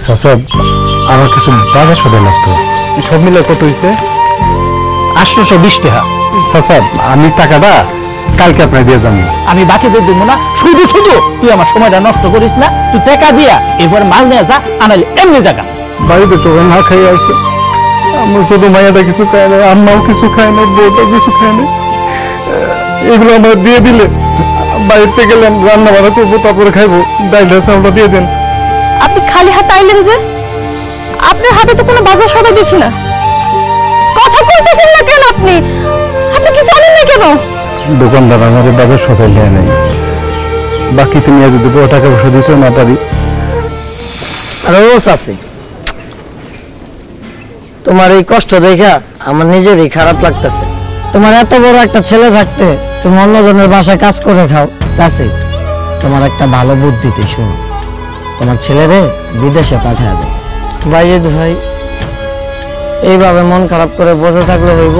চাচা আমার কিছু বাজার সদাই লাগতো। সব মিলে কত হয়েছে? 820 টাকা। চাচা আমি টাকাটা কালকে আপনার দিয়ে যাবো। আমি বাকিদের দেবো না, শুধু শুধু তুই আমার সময়টা নষ্ট করিস না। তুই টাকা দিয়া এবার মাল নিয়ে যা, আনাইলে এমনি জায়গা। বাড়িতে চোখে না খাইয়ে আছে, আমার শুধু মায়াটা কিছু খায় না, আম্মাও কিছু খায় না, বউটাও কিছু খায় না। এগুলো আমরা দিয়ে দিলে বাড়িতে গেলাম রান্না বান্না করবো, তারপরে খাইবো। ডাইল চাউলটা দিয়ে দেন। আপনি খালি হাতে আইলেন যে? আপনার হাতে তো কোনো বাজার সদাই দেখি না। কথা বলতেছেন না কেন আপনি? আপনি কিছু আনেন না কেন? দোকানদার আমাদের বাজার সদাই দেয় নাই, বাকিতে নিয়ে যদি বড় টাকা পয়সা দিতে না পারি। রোজ আছে তোমার এই কষ্ট দেখা আমার নিজেরই খারাপ লাগতেছে। তোমার এত বড় একটা ছেলে থাকতে তুমি অন্যজনের বাসায় কাজ করে খাও। চাচি তোমার একটা ভালো বুদ্ধিতে শুনো, তোমার ছেলেরে বিদেশে পাঠিয়ে দাও। বাইজিদ ভাই এইভাবে মন খারাপ করে বসে থাকলে হইব?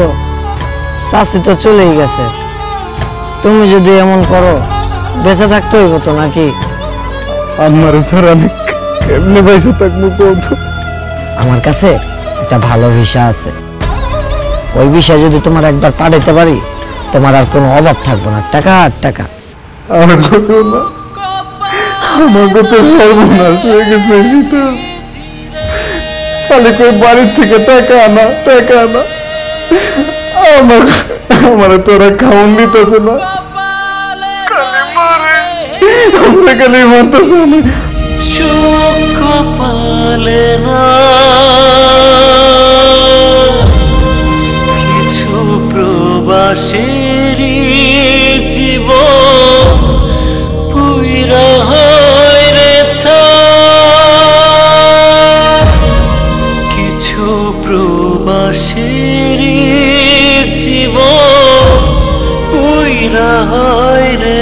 চাচি তো চলেই গেছে, তুমি যদি এমন করো বেঁচে থাকতে হইব তো নাকি? আমার স্যার আমি এমনি পয়সা থাকবো বন্ধু। আমার কাছে একটা ভালো ভিসা আছে, ওই ভিসা যদি তোমার একবার পাঠাইতে পারি তোমার আর কোনো অভাব থাকবে না, টাকা আর টাকা। আমার কত সর্বনাশ হয়ে গেছে সীতা। খালি কই বাড়ির থেকে টাকা আনা টাকা আনা, আমার তোরা খাওয়ান দিতেছে না, খালি মারে, আমরা খালি মারতেছে না। সুখ পালে না কিছু প্রবাসের জীবন পুইরা হয় রে কিছু প্রবাসের জীবন পুইরা হয় রে